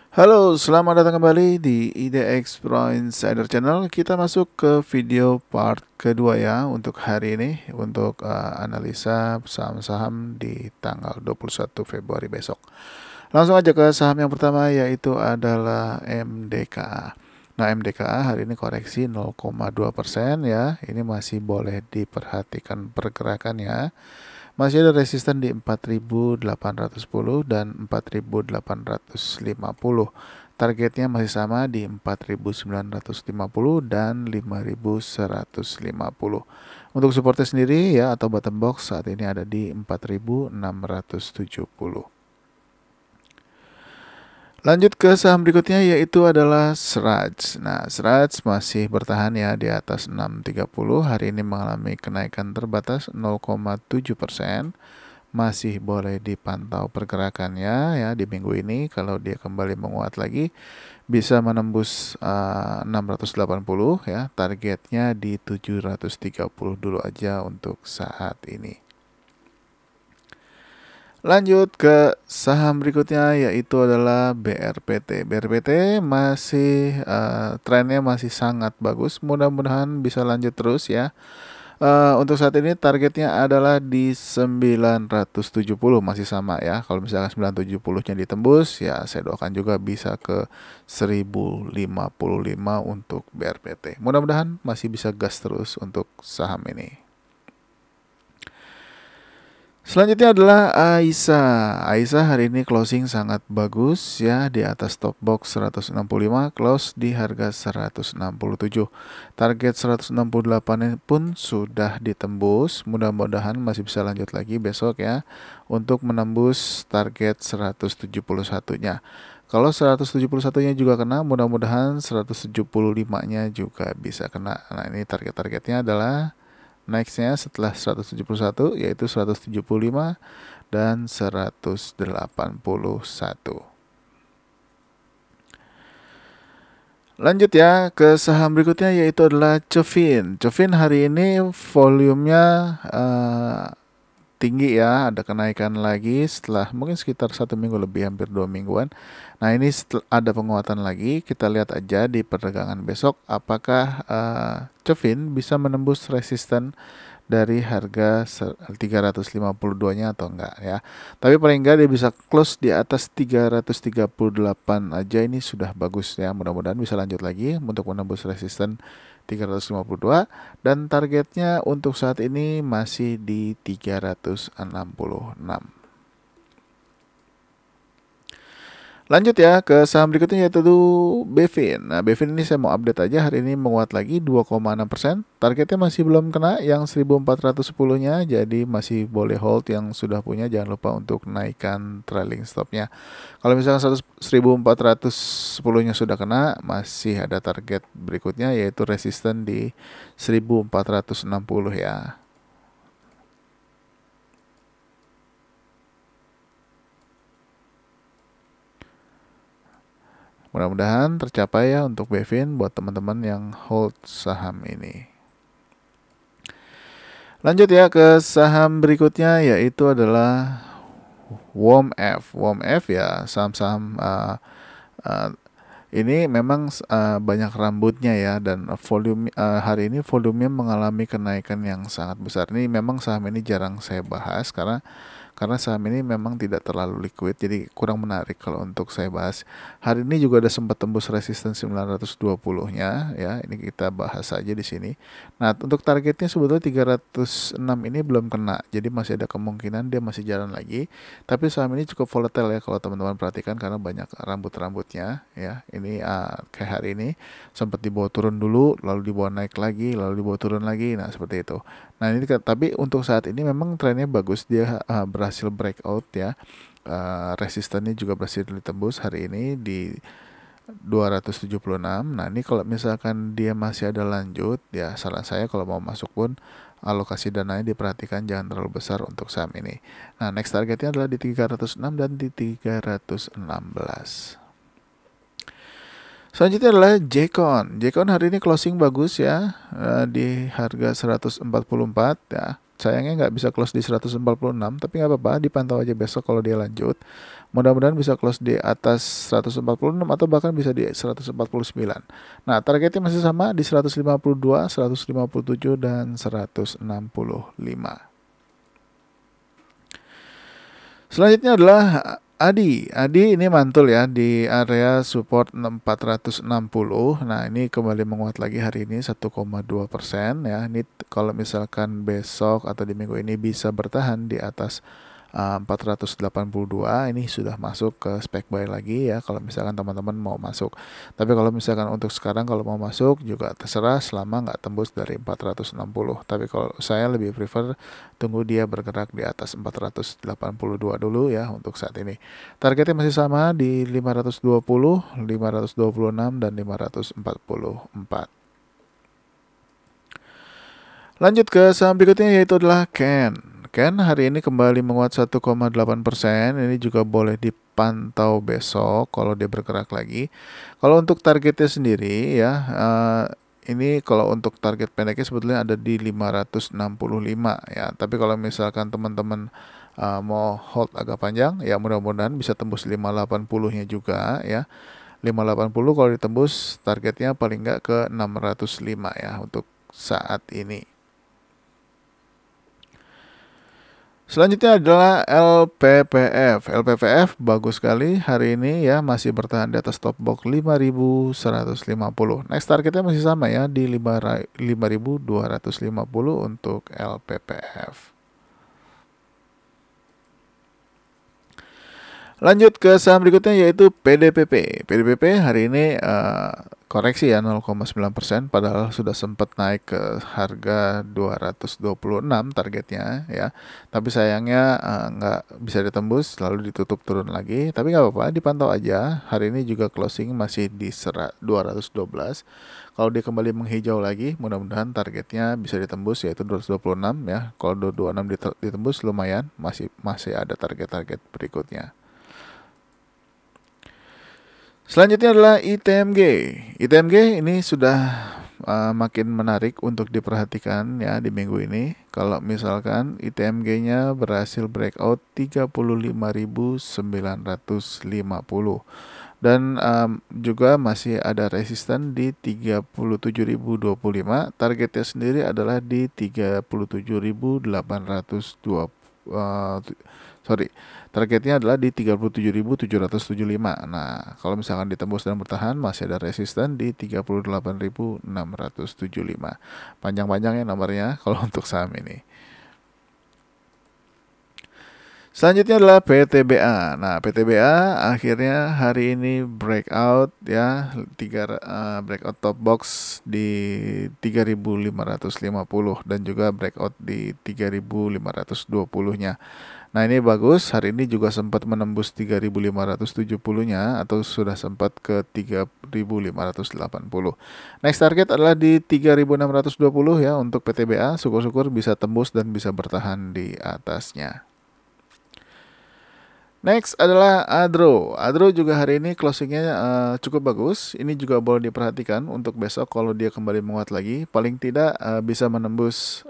Halo, selamat datang kembali di IDX Pro Insider Channel. Kita masuk ke video part kedua ya untuk hari ini untuk analisa saham-saham di tanggal 21 Februari besok. Langsung aja ke saham yang pertama yaitu adalah MDKA. Nah, MDKA hari ini koreksi 0,2% ya. Ini masih boleh diperhatikan pergerakannya. Masih ada resisten di 4.810 dan 4.850. Targetnya masih sama di 4.950 dan 5.150. Untuk supportnya sendiri ya atau bottom box saat ini ada di 4.670. Lanjut ke saham berikutnya yaitu adalah Sraj. Nah, Sraj masih bertahan ya di atas 630. Hari ini mengalami kenaikan terbatas 0,7%. Masih boleh dipantau pergerakannya ya di minggu ini. Kalau dia kembali menguat lagi bisa menembus 680 ya. Targetnya di 730 dulu aja untuk saat ini. Lanjut ke saham berikutnya yaitu adalah BRPT. BRPT masih trennya masih sangat bagus. Mudah-mudahan bisa lanjut terus ya. Untuk saat ini targetnya adalah di 970 masih sama ya. Kalau misalkan 970-nya ditembus ya saya doakan juga bisa ke 1055 untuk BRPT. Mudah-mudahan masih bisa gas terus untuk saham ini. Selanjutnya adalah Aisyah. Aisyah hari ini closing sangat bagus ya di atas top box 165, close di harga 167. Target 168 pun sudah ditembus. Mudah-mudahan masih bisa lanjut lagi besok ya untuk menembus target 171-nya. Kalau 171-nya juga kena, mudah-mudahan 175-nya juga bisa kena. Nah, ini target-targetnya adalah nextnya setelah 171 yaitu 175 dan 181. Lanjut ya ke saham berikutnya yaitu adalah Covin. Covin hari ini volumenya tinggi ya, ada kenaikan lagi setelah mungkin sekitar 1 minggu lebih, hampir 2 mingguan. Nah ini ada penguatan lagi, kita lihat aja di perdagangan besok apakah Covin bisa menembus resisten dari harga 352-nya atau enggak ya. Tapi paling enggak dia bisa close di atas 338 aja, ini sudah bagus ya. Mudah-mudahan bisa lanjut lagi untuk menembus resisten 352 dan targetnya untuk saat ini masih di 366. Lanjut ya ke saham berikutnya yaitu Bevin. Nah, Bevin ini saya mau update aja, hari ini menguat lagi 2,6%. Targetnya masih belum kena yang 1410-nya, jadi masih boleh hold yang sudah punya. Jangan lupa untuk naikkan trailing stopnya. Kalau misalkan 1410-nya sudah kena, masih ada target berikutnya yaitu resisten di 1460 ya. Mudah-mudahan tercapai ya untuk Bevin buat teman-teman yang hold saham ini. Lanjut ya ke saham berikutnya yaitu adalah WOMF. WOMF ya saham-saham ini memang banyak rambutnya ya, dan volume hari ini volumenya mengalami kenaikan yang sangat besar. Ini memang saham ini jarang saya bahas karena saham ini memang tidak terlalu liquid, jadi kurang menarik kalau untuk saya bahas. Hari ini juga ada sempat tembus resisten 920-nya ya. Ini kita bahas saja di sini. Nah, untuk targetnya sebetulnya 306 ini belum kena. Jadi masih ada kemungkinan dia masih jalan lagi. Tapi saham ini cukup volatile ya kalau teman-teman perhatikan karena banyak rambut-rambutnya ya. Ini kayak hari ini sempat dibawa turun dulu, lalu dibawa naik lagi, lalu dibawa turun lagi. Nah, seperti itu. Nah, ini tapi untuk saat ini memang trennya bagus, dia berhasil breakout ya. Resistennya juga berhasil ditembus hari ini di 276. Nah, ini kalau misalkan dia masih ada lanjut ya, saran saya kalau mau masuk pun alokasi dananya diperhatikan jangan terlalu besar untuk saham ini. Nah, next targetnya adalah di 306 dan di 316. Selanjutnya adalah Jcon. Jcon hari ini closing bagus ya, di harga 144 ya. sayangnya nggak bisa close di 146, tapi nggak apa-apa, dipantau aja besok kalau dia lanjut. Mudah-mudahan bisa close di atas 146 atau bahkan bisa di 149. Nah, targetnya masih sama di 152, 157 dan 165. Selanjutnya adalah Adi. Adi ini mantul ya di area support 460. Nah, ini kembali menguat lagi hari ini 1,2% ya. Ini kalau misalkan besok atau di minggu ini bisa bertahan di atas 482, ini sudah masuk ke spek buy lagi ya kalau misalkan teman-teman mau masuk. Tapi kalau misalkan untuk sekarang kalau mau masuk juga terserah selama nggak tembus dari 460. Tapi kalau saya lebih prefer tunggu dia bergerak di atas 482 dulu ya untuk saat ini. Targetnya masih sama di 520, 526 dan 544. Lanjut ke saham berikutnya yaitu adalah Ken. Ken hari ini kembali menguat 1,8%. Ini juga boleh dipantau besok kalau dia bergerak lagi. Kalau untuk targetnya sendiri ya, ini kalau untuk target pendeknya sebetulnya ada di 565 ya. Tapi kalau misalkan teman-teman mau hold agak panjang, ya mudah-mudahan bisa tembus 580-nya juga ya. 580 kalau ditembus targetnya paling nggak ke 605 ya untuk saat ini. Selanjutnya adalah LPPF. LPPF bagus sekali hari ini ya, masih bertahan di atas top box 5.150. Next targetnya masih sama ya di 5.250 untuk LPPF. Lanjut ke saham berikutnya yaitu PDPP. PDPP hari ini koreksi ya 0,9%, padahal sudah sempat naik ke harga 226 targetnya ya. Tapi sayangnya nggak bisa ditembus, lalu ditutup turun lagi. Tapi nggak apa-apa, dipantau aja. Hari ini juga closing masih di 212. Kalau dia kembali menghijau lagi, mudah-mudahan targetnya bisa ditembus yaitu 226 ya. Kalau 226 ditembus lumayan, masih ada target-target berikutnya. Selanjutnya adalah ITMG. ITMG ini sudah makin menarik untuk diperhatikan ya di minggu ini. Kalau misalkan ITMG-nya berhasil breakout 35.950 dan juga masih ada resisten di 37.025. Targetnya sendiri adalah di 37.820. Targetnya adalah di 37.775. Nah, kalau misalkan ditembus dan bertahan, masih ada resisten di 38.675. Panjang-panjangnya nomornya kalau untuk saham ini. Selanjutnya adalah PTBA. Nah, PTBA akhirnya hari ini breakout ya, breakout top box di 3.550 dan juga breakout di 3.520-nya. Nah, ini bagus. Hari ini juga sempat menembus 3.570-nya atau sudah sempat ke 3.580. Next target adalah di 3.620 ya untuk PTBA. Syukur-syukur bisa tembus dan bisa bertahan di atasnya. Next adalah Adro. Adro juga hari ini closingnya cukup bagus. Ini juga boleh diperhatikan untuk besok kalau dia kembali menguat lagi. Paling tidak bisa menembus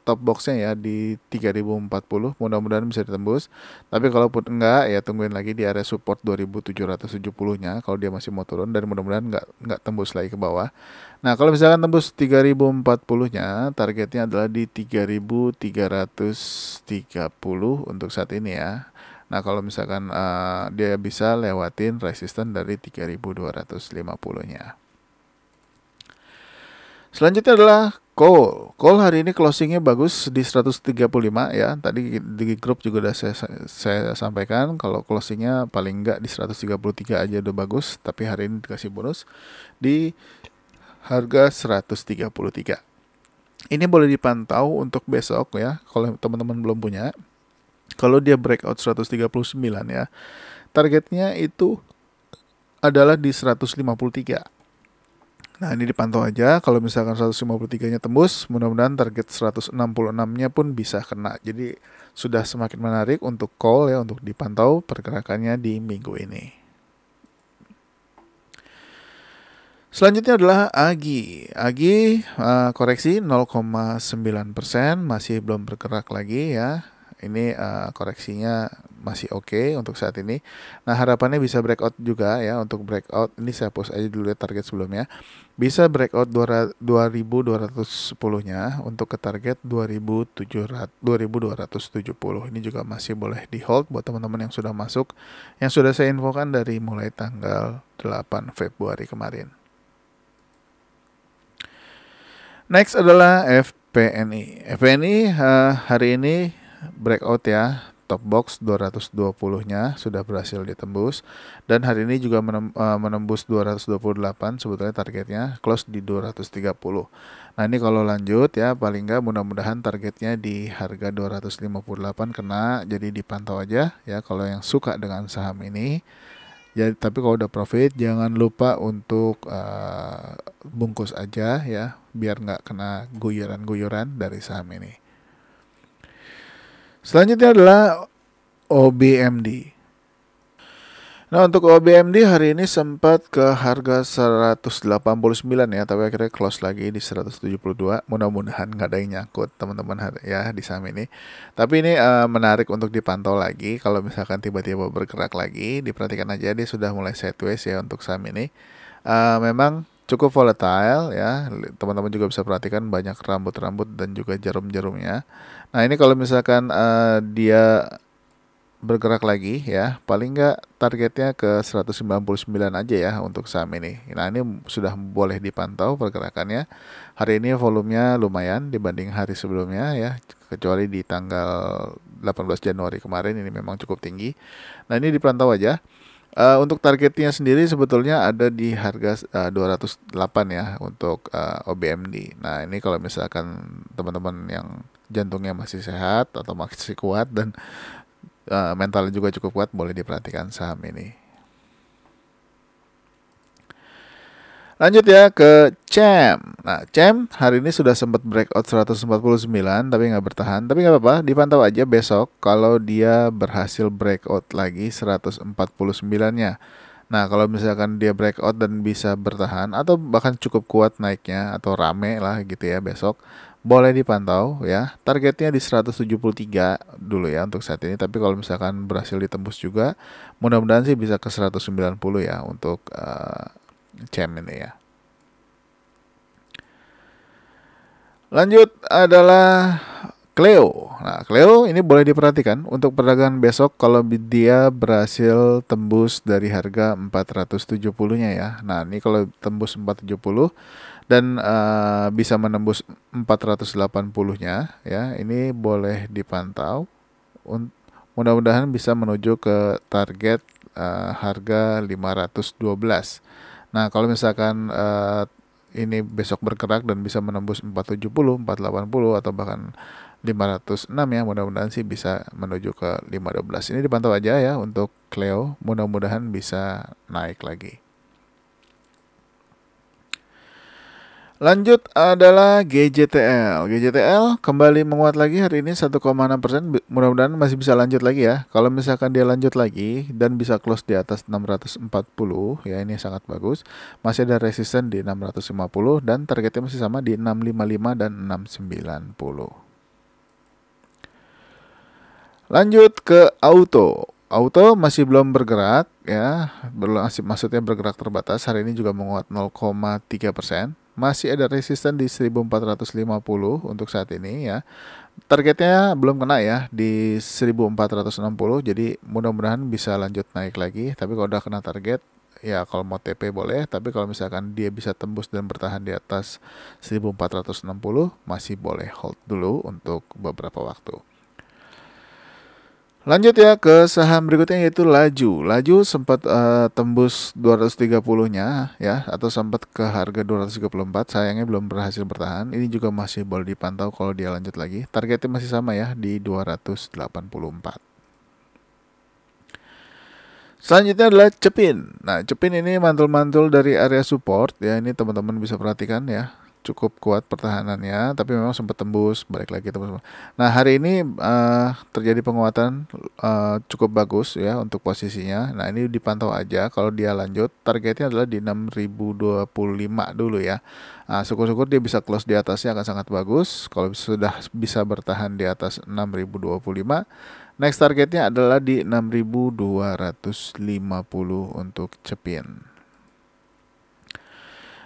top boxnya ya di 3040. Mudah-mudahan bisa ditembus. Tapi kalaupun enggak ya tungguin lagi di area support 2770-nya kalau dia masih mau turun, dan mudah-mudahan enggak tembus lagi ke bawah. Nah, kalau misalkan tembus 3040-nya, targetnya adalah di 3330 untuk saat ini ya. Nah, kalau misalkan dia bisa lewatin resisten dari 3250-nya. Selanjutnya adalah Call. Call hari ini closingnya bagus di 135 ya. Tadi di grup juga udah saya sampaikan kalau closingnya paling enggak di 133 aja udah bagus. Tapi hari ini dikasih bonus di harga 133. Ini boleh dipantau untuk besok ya, kalau teman-teman belum punya. Kalau dia breakout 139 ya, targetnya itu adalah di 153. Nah, ini dipantau aja. Kalau misalkan 153-nya tembus, mudah-mudahan target 166-nya pun bisa kena. Jadi sudah semakin menarik untuk call ya, untuk dipantau pergerakannya di minggu ini. Selanjutnya adalah Agi. Agi koreksi 0,9%, masih belum bergerak lagi ya. Ini koreksinya masih oke untuk saat ini. Nah, harapannya bisa breakout juga ya. Untuk breakout ini saya post aja dulu ya target sebelumnya. Bisa breakout 2210-nya untuk ke target 2270. Ini juga masih boleh di hold buat teman-teman yang sudah masuk, yang sudah saya infokan dari mulai tanggal 8 Februari kemarin. Next adalah FPNI. FPNI hari ini breakout ya. Top box 220-nya sudah berhasil ditembus, dan hari ini juga menembus 228, sebetulnya targetnya close di 230. Nah, ini kalau lanjut ya, paling nggak mudah-mudahan targetnya di harga 258 kena, jadi dipantau aja ya kalau yang suka dengan saham ini. Ya, tapi kalau udah profit jangan lupa untuk bungkus aja ya, biar nggak kena guyuran-guyuran dari saham ini. Selanjutnya adalah OBMD. Nah, untuk OBMD hari ini sempat ke harga 189 ya, tapi akhirnya close lagi di 172. Mudah-mudahan nggak ada yang nyangkut teman-teman ya di saham ini. Tapi ini menarik untuk dipantau lagi. Kalau misalkan tiba-tiba bergerak lagi, diperhatikan aja, dia sudah mulai sideways ya untuk saham ini. Memang cukup volatile ya, teman-teman juga bisa perhatikan banyak rambut-rambut dan juga jarum-jarumnya. Nah, ini kalau misalkan dia bergerak lagi ya, paling nggak targetnya ke 199 aja ya untuk saham ini. Nah, ini sudah boleh dipantau pergerakannya. Hari ini volumenya lumayan dibanding hari sebelumnya ya, kecuali di tanggal 18 Januari kemarin ini memang cukup tinggi. Nah, ini dipantau aja. Untuk targetnya sendiri sebetulnya ada di harga 208 ya untuk OBMD. Nah, ini kalau misalkan teman-teman yang jantungnya masih sehat atau masih kuat dan mentalnya juga cukup kuat, boleh diperhatikan saham ini. Lanjut ya ke CEM. Nah, CEM hari ini sudah sempat breakout 149 tapi nggak bertahan. Tapi nggak apa-apa, dipantau aja besok kalau dia berhasil breakout lagi 149-nya. Nah, kalau misalkan dia breakout dan bisa bertahan atau bahkan cukup kuat naiknya atau rame lah gitu ya besok, boleh dipantau ya. Targetnya di 173 dulu ya untuk saat ini. Tapi kalau misalkan berhasil ditembus juga, mudah-mudahan sih bisa ke 190 ya untuk CEM ini ya. Lanjut adalah Cleo. Nah, Cleo ini boleh diperhatikan untuk perdagangan besok kalau dia berhasil tembus dari harga 470-nya ya. Nah, ini kalau tembus 470 dan bisa menembus 480-nya ya, ini boleh dipantau. Mudah-mudahan bisa menuju ke target harga 512. Nah, kalau misalkan ini besok bergerak dan bisa menembus 470, 480 atau bahkan 506 ya, mudah-mudahan sih bisa menuju ke 512. Ini dipantau aja ya untuk Cleo, mudah-mudahan bisa naik lagi. Lanjut adalah GJTL. GJTL kembali menguat lagi hari ini 1,6%. Mudah-mudahan masih bisa lanjut lagi ya. Kalau misalkan dia lanjut lagi dan bisa close di atas 640 ya, ini sangat bagus. Masih ada resisten di 650 dan targetnya masih sama di 655 dan 690. Lanjut ke Auto. Auto masih belum bergerak ya, maksudnya bergerak terbatas. Hari ini juga menguat 0,3%. Masih ada resisten di 1450 untuk saat ini ya. Targetnya belum kena ya di 1460, jadi mudah-mudahan bisa lanjut naik lagi. Tapi kalau udah kena target ya, kalau mau TP boleh, tapi kalau misalkan dia bisa tembus dan bertahan di atas 1460 masih boleh hold dulu untuk beberapa waktu. Lanjut ya ke saham berikutnya yaitu Laju. Laju sempat tembus 230-nya ya, atau sempat ke harga 234. Sayangnya belum berhasil bertahan. Ini juga masih boleh dipantau kalau dia lanjut lagi. Targetnya masih sama ya di 284. Selanjutnya adalah Cepin. Nah, Cepin ini mantul-mantul dari area support ya. Ini teman-teman bisa perhatikan ya. cukup kuat pertahanannya, tapi memang sempat tembus balik lagi tembus. Nah, hari ini terjadi penguatan cukup bagus ya untuk posisinya. Nah, ini dipantau aja, kalau dia lanjut targetnya adalah di 6025 dulu ya. Nah, syukur-syukur dia bisa close di atasnya akan sangat bagus. Kalau sudah bisa bertahan di atas 6025, next targetnya adalah di 6250 untuk Cepin.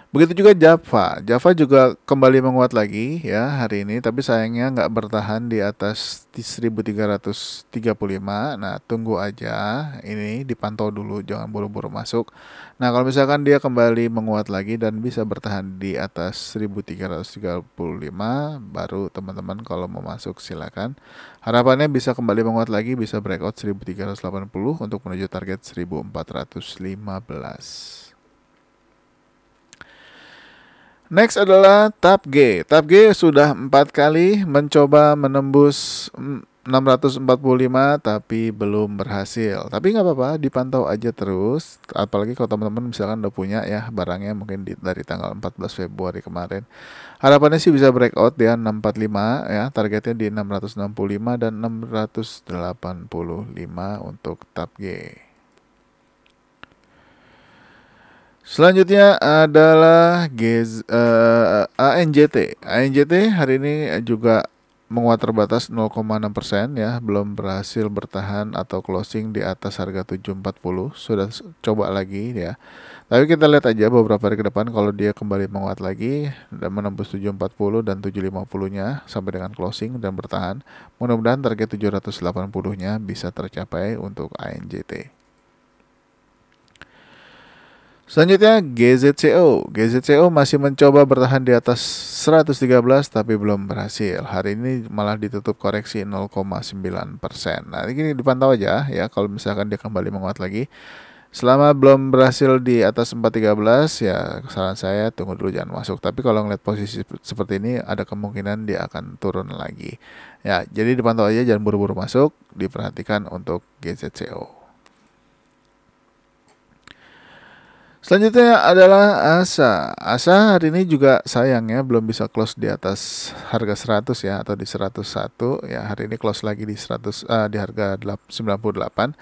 Begitu juga Java. Java juga kembali menguat lagi ya hari ini, tapi sayangnya nggak bertahan di atas 1335. Nah, tunggu aja, ini dipantau dulu, jangan buru-buru masuk. Nah, kalau misalkan dia kembali menguat lagi dan bisa bertahan di atas 1335, baru teman-teman kalau mau masuk silakan. Harapannya bisa kembali menguat lagi, bisa breakout 1380 untuk menuju target 1415. Next adalah TAPG. TAPG sudah 4 kali mencoba menembus 645 tapi belum berhasil. Tapi nggak apa-apa, dipantau aja terus. Apalagi kalau teman-teman misalkan udah punya ya barangnya mungkin dari tanggal 14 Februari kemarin. Harapannya sih bisa breakout di 645 ya, targetnya di 665 dan 685 untuk TAPG. Selanjutnya adalah ANJT. ANJT hari ini juga menguat terbatas 0,6% ya, belum berhasil bertahan atau closing di atas harga 740. Sudah coba lagi ya. Tapi kita lihat aja beberapa hari ke depan, kalau dia kembali menguat lagi dan menembus 740 dan 750-nya sampai dengan closing dan bertahan, mudah-mudahan target 780-nya bisa tercapai untuk ANJT. Selanjutnya GZCO. GZCO masih mencoba bertahan di atas 113 tapi belum berhasil. Hari ini malah ditutup koreksi 0,9%. Nah, ini dipantau aja ya, kalau misalkan dia kembali menguat lagi. Selama belum berhasil di atas 413 ya, saran saya tunggu dulu, jangan masuk. Tapi kalau ngeliat posisi seperti ini, ada kemungkinan dia akan turun lagi. Ya, jadi dipantau aja, jangan buru-buru masuk, diperhatikan untuk GZCO. Selanjutnya adalah ASA. ASA hari ini juga sayangnya belum bisa close di atas harga 100 ya, atau di 101 ya. Hari ini close lagi di 100 di harga 98.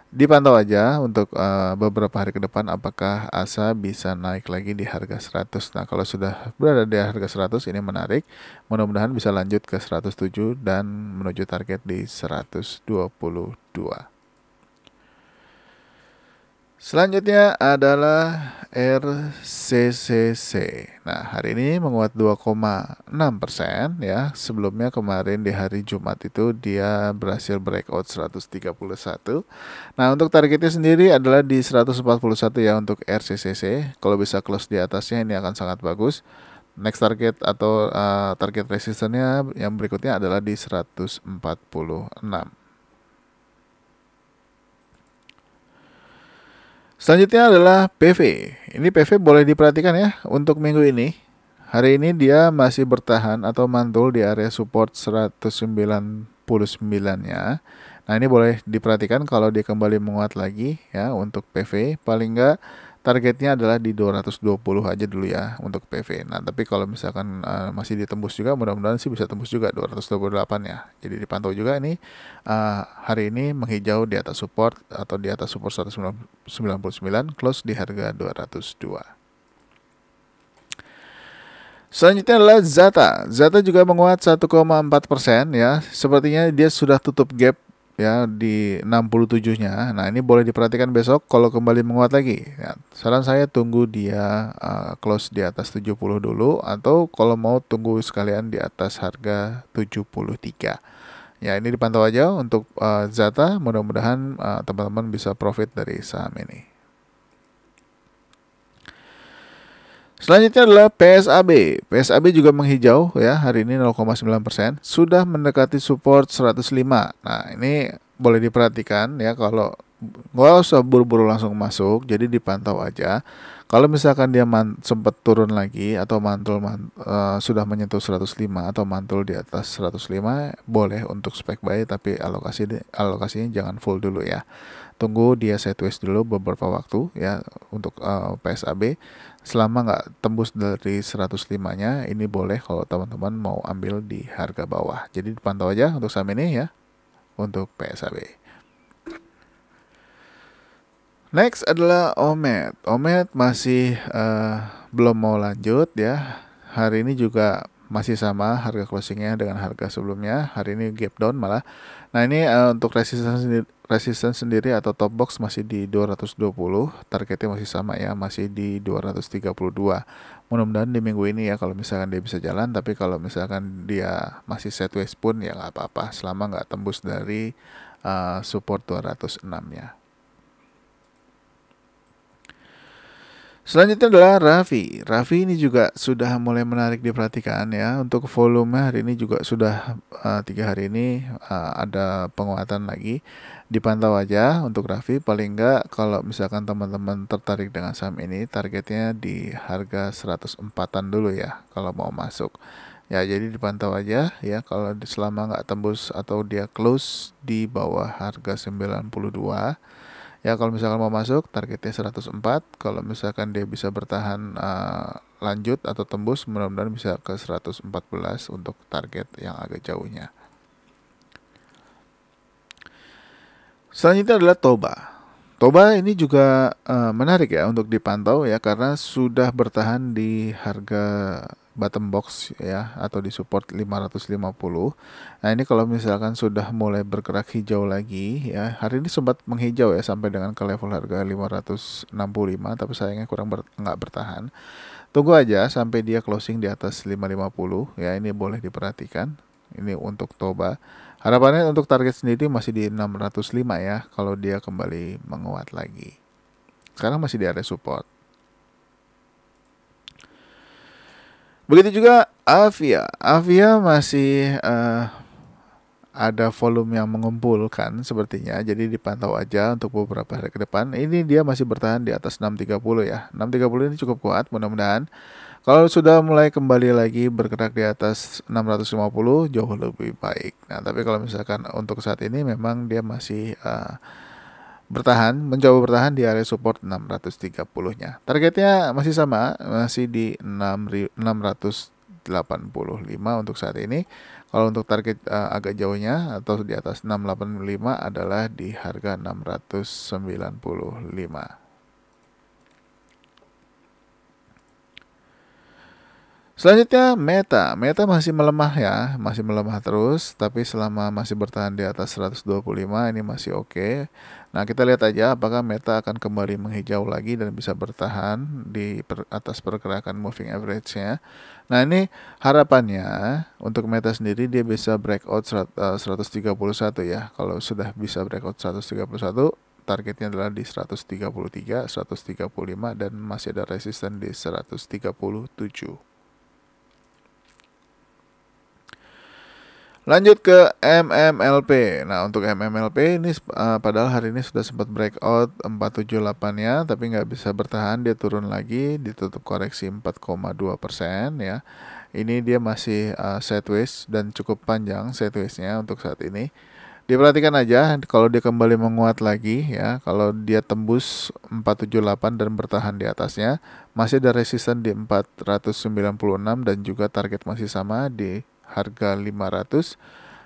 Dipantau aja untuk beberapa hari ke depan apakah ASA bisa naik lagi di harga 100. Nah, kalau sudah berada di harga 100 ini menarik. Mudah-mudahan bisa lanjut ke 107 dan menuju target di 122. Selanjutnya adalah RCCC. Nah, hari ini menguat 2,6% ya. Sebelumnya kemarin di hari Jumat itu dia berhasil breakout 131. Nah, untuk targetnya sendiri adalah di 141 ya untuk RCCC. Kalau bisa close di atasnya ini akan sangat bagus. Next target atau target resistennya yang berikutnya adalah di 146. Selanjutnya adalah PV. Ini PV boleh diperhatikan ya untuk minggu ini. Hari ini dia masih bertahan atau mantul di area support 199-nya. Nah, ini boleh diperhatikan kalau dia kembali menguat lagi ya untuk PV. Paling enggak targetnya adalah di 220 aja dulu ya untuk PV. Nah, tapi kalau misalkan masih ditembus juga, mudah-mudahan sih bisa tembus juga 228 ya. Jadi dipantau juga ini hari ini menghijau di atas support atau di atas support 199, close di harga 202. Selanjutnya adalah Zata. Zata juga menguat 1,4% ya. Sepertinya dia sudah tutup gap ya di 67-nya. Nah, ini boleh diperhatikan besok kalau kembali menguat lagi. Ya, saran saya tunggu dia close di atas 70 dulu, atau kalau mau tunggu sekalian di atas harga 73. Ya, ini dipantau aja untuk Zata. Mudah-mudahan teman-teman bisa profit dari saham ini. Selanjutnya adalah PSAB. PSAB juga menghijau ya, hari ini 0,9%. Sudah mendekati support 105. Nah, ini boleh diperhatikan ya, kalau nggak usah buru-buru langsung masuk, jadi dipantau aja. Kalau misalkan dia sempat turun lagi atau sudah menyentuh 105 atau mantul di atas 105, boleh untuk spek buy, tapi alokasinya jangan full dulu ya. Tunggu dia sideways dulu beberapa waktu ya untuk PSAB. Selama nggak tembus dari 105-nya, ini boleh kalau teman-teman mau ambil di harga bawah. Jadi dipantau aja untuk saham ini ya, untuk PSAB. Next adalah Omet. Omet masih belum mau lanjut ya. Hari ini juga masih sama harga closingnya dengan harga sebelumnya. Hari ini gap down malah. Nah ini untuk resistance sendiri atau top box masih di 220. Targetnya masih sama ya, masih di 232. Mudah-mudahan di minggu ini ya kalau misalkan dia bisa jalan. Tapi kalau misalkan dia masih sideways pun ya nggak apa-apa, selama nggak tembus dari support 206 ya. Selanjutnya adalah Raffi. Raffi ini juga sudah mulai menarik diperhatikan ya. Untuk volume hari ini juga sudah 3 hari ini ada penguatan lagi. Dipantau aja untuk Raffi. Paling enggak kalau misalkan teman-teman tertarik dengan saham ini, targetnya di harga 104-an dulu ya kalau mau masuk. Ya jadi dipantau aja ya, kalau selama nggak tembus atau dia close di bawah harga 92. Ya kalau misalkan mau masuk targetnya 104, kalau misalkan dia bisa bertahan lanjut atau tembus, mudah-mudahan bisa ke 114 untuk target yang agak jauhnya. Selanjutnya adalah Toba. Toba ini juga menarik ya untuk dipantau ya, karena sudah bertahan di harga bottom box ya atau di support 550. Nah ini kalau misalkan sudah mulai bergerak hijau lagi ya, hari ini sempat menghijau ya sampai dengan ke level harga 565, tapi sayangnya nggak bertahan. Tunggu aja sampai dia closing di atas 550 ya, ini boleh diperhatikan. Ini untuk Toba. Harapannya untuk target sendiri masih di 605 ya kalau dia kembali menguat lagi. Sekarang masih di area support. Begitu juga Avia. Avia masih ada volume yang mengumpulkan sepertinya. Jadi dipantau aja untuk beberapa hari ke depan. Ini dia masih bertahan di atas 630 ya. 630 ini cukup kuat, mudah-mudahan. Kalau sudah mulai kembali lagi bergerak di atas 650 jauh lebih baik. Nah, tapi kalau misalkan untuk saat ini memang dia masih mencoba bertahan di area support 630-nya. Targetnya masih sama, masih di 685 untuk saat ini. Kalau untuk target agak jauhnya atau di atas 685 adalah di harga 695. Selanjutnya Meta. Meta masih melemah ya, masih melemah terus, tapi selama masih bertahan di atas 125 ini masih oke. Nah, kita lihat aja apakah Meta akan kembali menghijau lagi dan bisa bertahan di atas pergerakan moving average-nya. Nah, ini harapannya untuk Meta sendiri dia bisa breakout 131 ya. Kalau sudah bisa breakout 131, targetnya adalah di 133, 135 dan masih ada resisten di 137. Lanjut ke MMLP. Nah untuk MMLP ini padahal hari ini sudah sempat breakout 478-nya, tapi nggak bisa bertahan, dia turun lagi, ditutup koreksi 4,2% ya. Ini dia masih sideways dan cukup panjang sidewaysnya untuk saat ini. Diperhatikan aja kalau dia kembali menguat lagi ya, kalau dia tembus 478 dan bertahan di atasnya, masih ada resisten di 496 dan juga target masih sama di harga 500,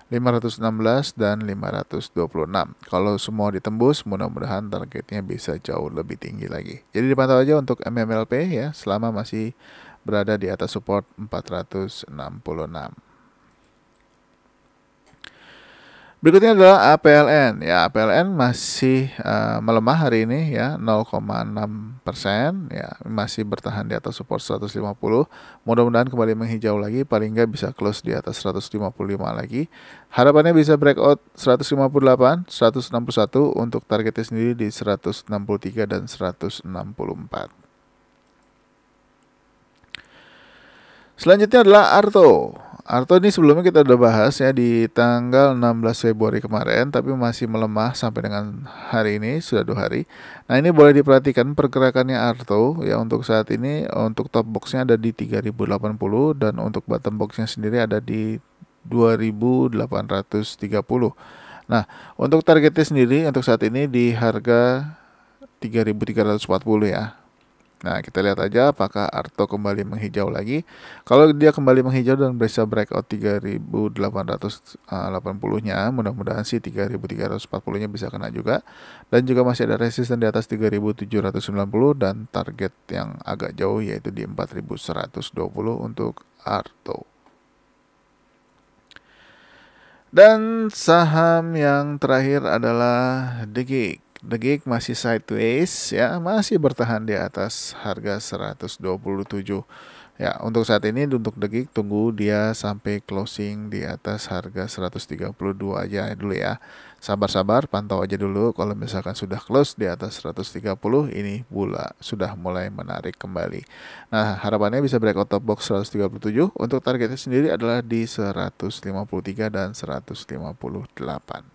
516 dan 526. Kalau semua ditembus, mudah-mudahan targetnya bisa jauh lebih tinggi lagi. Jadi dipantau aja untuk MMLP ya, selama masih berada di atas support 466. Berikutnya adalah APLN. Ya, APLN masih melemah hari ini ya, 0,6% ya, masih bertahan di atas support 150. Mudah-mudahan kembali menghijau lagi, paling nggak bisa close di atas 155 lagi. Harapannya bisa breakout 158, 161 untuk targetnya sendiri di 163 dan 164. Selanjutnya adalah Arto. Arto ini sebelumnya kita udah bahas ya di tanggal 16 Februari kemarin, tapi masih melemah sampai dengan hari ini, sudah 2 hari. Nah ini boleh diperhatikan pergerakannya Arto ya, untuk saat ini untuk top boxnya ada di 3080 dan untuk bottom boxnya sendiri ada di 2830. Nah untuk targetnya sendiri untuk saat ini di harga 3340 ya. Nah, kita lihat aja apakah Arto kembali menghijau lagi. Kalau dia kembali menghijau dan bisa breakout 3880-nya, mudah-mudahan sih 3340-nya bisa kena juga. Dan juga masih ada resisten di atas 3790 dan target yang agak jauh yaitu di 4120 untuk Arto. Dan saham yang terakhir adalah The Gig. The Gig masih sideways ya, masih bertahan di atas harga 127. Ya, untuk saat ini untuk The Gig tunggu dia sampai closing di atas harga 132 aja dulu ya. Sabar-sabar, pantau aja dulu. Kalau misalkan sudah close di atas 130, ini sudah mulai menarik kembali. Nah, harapannya bisa breakout top box 137. Untuk targetnya sendiri adalah di 153 dan 158.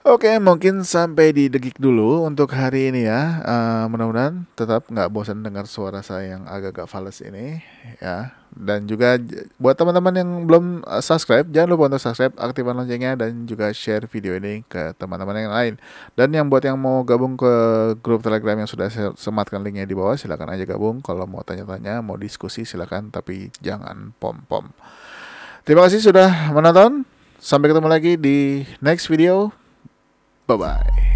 Oke, mungkin sampai di Degik dulu untuk hari ini ya. Mudah-mudahan tetap nggak bosan dengar suara saya yang agak-agak fals ini ya. Dan juga buat teman-teman yang belum subscribe, jangan lupa untuk subscribe, aktifkan loncengnya, dan juga share video ini ke teman-teman yang lain. Dan yang buat yang mau gabung ke grup Telegram yang sudah saya sematkan linknya di bawah, silakan aja gabung. Kalau mau tanya-tanya, mau diskusi silakan, tapi jangan pom-pom. Terima kasih sudah menonton. Sampai ketemu lagi di next video. Bye-bye.